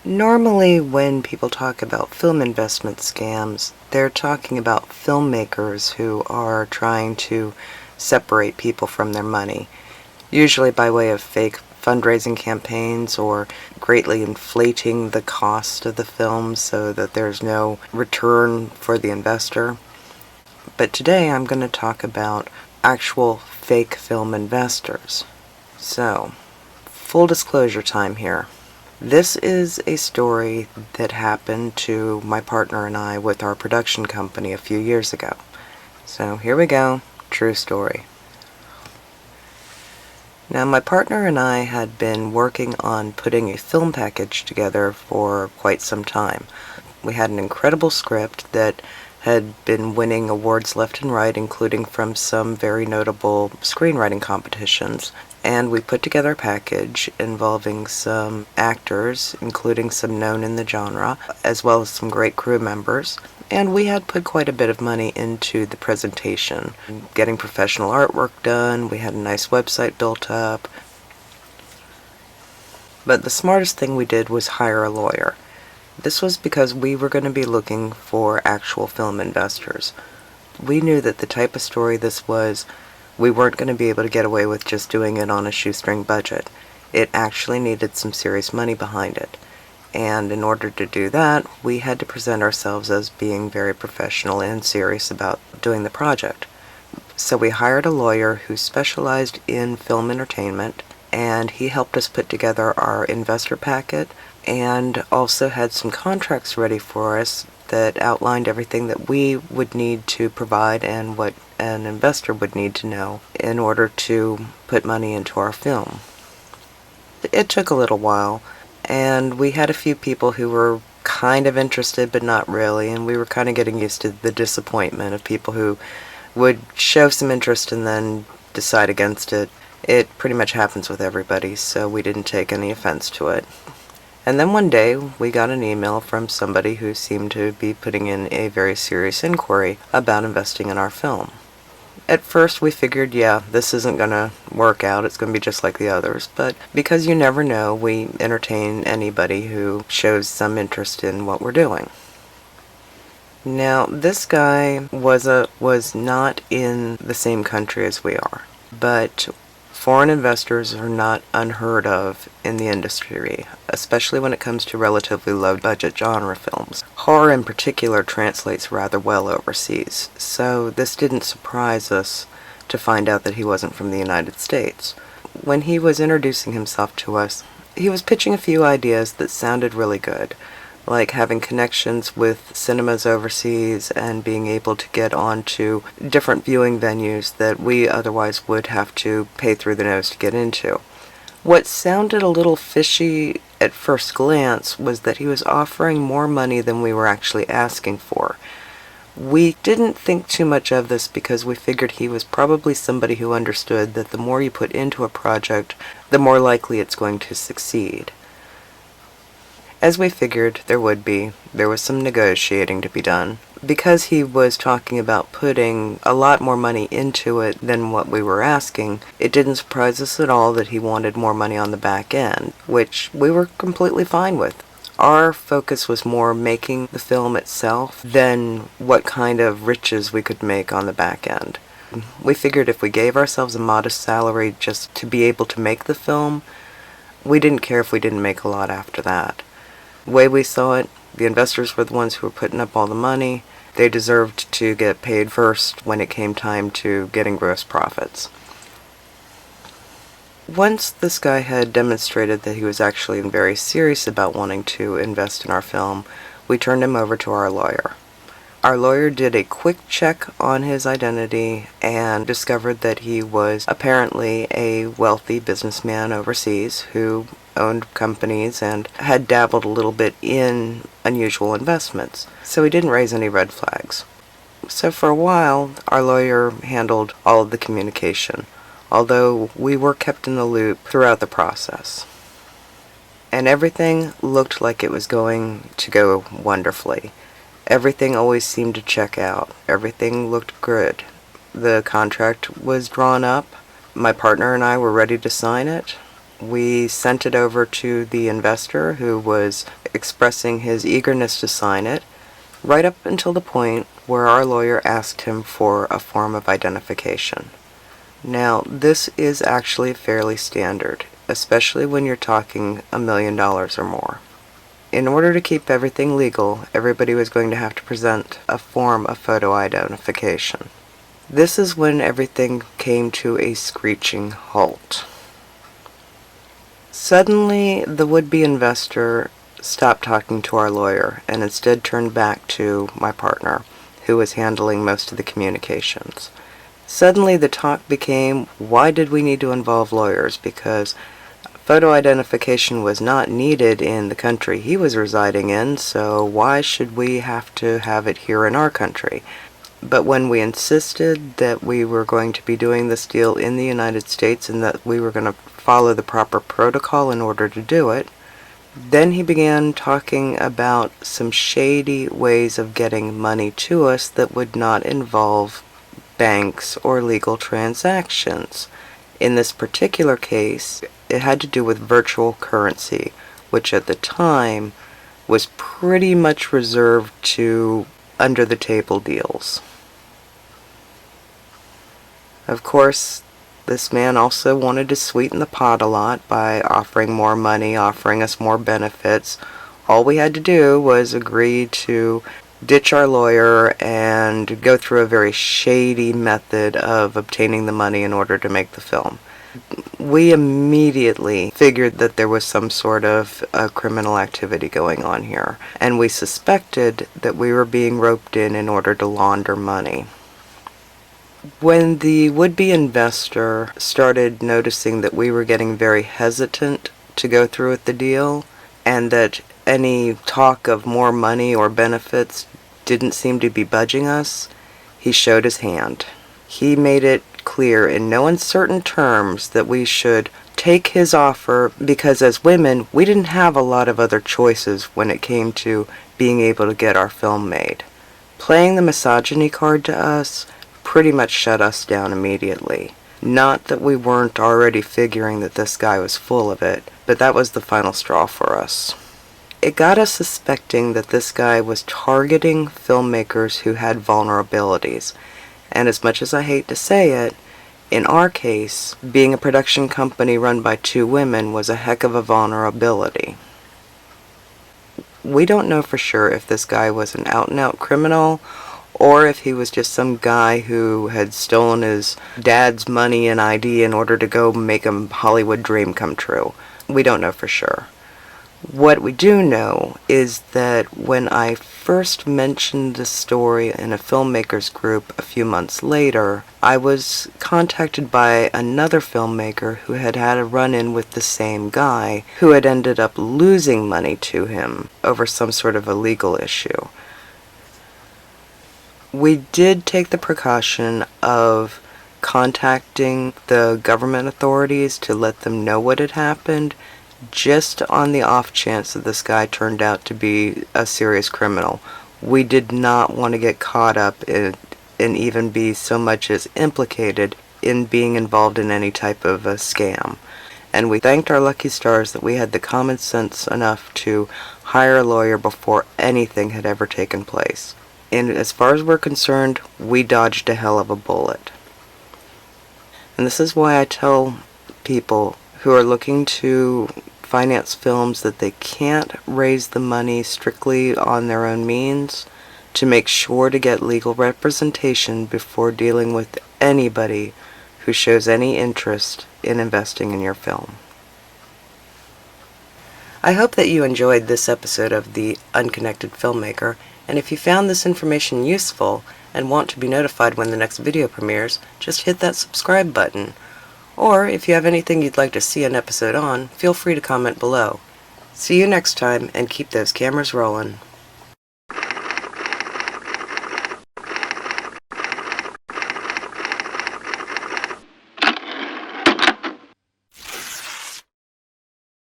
Normally, when people talk about film investment scams, they're talking about filmmakers who are trying to separate people from their money, usually by way of fake fundraising campaigns or greatly inflating the cost of the film so that there's no return for the investor. But today I'm going to talk about actual fake film investors. So, full disclosure time here. This is a story that happened to my partner and I with our production company a few years ago. So here we go, true story. Now my partner and I had been working on putting a film package together for quite some time. We had an incredible script that had been winning awards left and right, including from some very notable screenwriting competitions. And we put together a package involving some actors, including some known in the genre, as well as some great crew members. And we had put quite a bit of money into the presentation, getting professional artwork done. We had a nice website built up. But the smartest thing we did was hire a lawyer. This was because we were going to be looking for actual film investors. We knew that the type of story this was, we weren't going to be able to get away with just doing it on a shoestring budget. It actually needed some serious money behind it. And in order to do that, we had to present ourselves as being very professional and serious about doing the project. So we hired a lawyer who specialized in film entertainment, and he helped us put together our investor packet and also had some contracts ready for us that outlined everything that we would need to provide and what an investor would need to know in order to put money into our film. It took a little while, and we had a few people who were kind of interested but not really, and we were kind of getting used to the disappointment of people who would show some interest and then decide against it. It pretty much happens with everybody, so we didn't take any offense to it. And then one day, we got an email from somebody who seemed to be putting in a very serious inquiry about investing in our film. At first, we figured, yeah, this isn't going to work out, it's going to be just like the others, but because you never know, we entertain anybody who shows some interest in what we're doing. Now, this guy was not in the same country as we are, but foreign investors are not unheard of in the industry, especially when it comes to relatively low-budget genre films. Horror in particular translates rather well overseas, so this didn't surprise us to find out that he wasn't from the United States. When he was introducing himself to us, he was pitching a few ideas that sounded really good, like having connections with cinemas overseas and being able to get onto different viewing venues that we otherwise would have to pay through the nose to get into. What sounded a little fishy at first glance was that he was offering more money than we were actually asking for. We didn't think too much of this because we figured he was probably somebody who understood that the more you put into a project, the more likely it's going to succeed. As we figured there was some negotiating to be done. Because he was talking about putting a lot more money into it than what we were asking, it didn't surprise us at all that he wanted more money on the back end, which we were completely fine with. Our focus was more making the film itself than what kind of riches we could make on the back end. We figured if we gave ourselves a modest salary just to be able to make the film, we didn't care if we didn't make a lot after that. The way we saw it, the investors were the ones who were putting up all the money. They deserved to get paid first when it came time to getting gross profits. Once this guy had demonstrated that he was actually very serious about wanting to invest in our film, we turned him over to our lawyer. Our lawyer did a quick check on his identity and discovered that he was apparently a wealthy businessman overseas who owned companies and had dabbled a little bit in unusual investments, so he didn't raise any red flags. So for a while, our lawyer handled all of the communication, although we were kept in the loop throughout the process. And everything looked like it was going to go wonderfully. Everything always seemed to check out. Everything looked good. The contract was drawn up. My partner and I were ready to sign it. We sent it over to the investor, who was expressing his eagerness to sign it, right up until the point where our lawyer asked him for a form of identification. Now, this is actually fairly standard, especially when you're talking $1 million or more. In order to keep everything legal, everybody was going to have to present a form of photo identification. This is when everything came to a screeching halt. Suddenly, the would-be investor stopped talking to our lawyer and instead turned back to my partner, who was handling most of the communications. Suddenly, the talk became, why did we need to involve lawyers? Because photo identification was not needed in the country he was residing in, so why should we have to have it here in our country? But when we insisted that we were going to be doing this deal in the United States and that we were going to follow the proper protocol in order to do it, then he began talking about some shady ways of getting money to us that would not involve banks or legal transactions. In this particular case, it had to do with virtual currency, which at the time was pretty much reserved to under-the-table deals. Of course, this man also wanted to sweeten the pot a lot by offering more money, offering us more benefits. All we had to do was agree to ditch our lawyer and go through a very shady method of obtaining the money in order to make the film. We immediately figured that there was some sort of criminal activity going on here, and we suspected that we were being roped in order to launder money. When the would-be investor started noticing that we were getting very hesitant to go through with the deal, and that any talk of more money or benefits didn't seem to be budging us, he showed his hand. He made it clear in no uncertain terms that we should take his offer because as women, we didn't have a lot of other choices when it came to being able to get our film made. Playing the misogyny card to us pretty much shut us down immediately. Not that we weren't already figuring that this guy was full of it, but that was the final straw for us. It got us suspecting that this guy was targeting filmmakers who had vulnerabilities. And as much as I hate to say it, in our case, being a production company run by two women was a heck of a vulnerability. We don't know for sure if this guy was an out-and-out criminal or if he was just some guy who had stolen his dad's money and ID in order to go make a Hollywood dream come true. We don't know for sure. What we do know is that when I first mentioned the story in a filmmakers group a few months later, I was contacted by another filmmaker who had had a run-in with the same guy who had ended up losing money to him over some sort of a legal issue. We did take the precaution of contacting the government authorities to let them know what had happened, just on the off chance that this guy turned out to be a serious criminal. We did not want to get caught up in even be so much as implicated in being involved in any type of a scam. And we thanked our lucky stars that we had the common sense enough to hire a lawyer before anything had ever taken place. And as far as we're concerned, we dodged a hell of a bullet. And this is why I tell people who are looking to finance films that they can't raise the money strictly on their own means, to make sure to get legal representation before dealing with anybody who shows any interest in investing in your film. I hope that you enjoyed this episode of The Unconnected Filmmaker, and if you found this information useful and want to be notified when the next video premieres, just hit that subscribe button. Or if you have anything you'd like to see an episode on, feel free to comment below. See you next time, and keep those cameras rolling.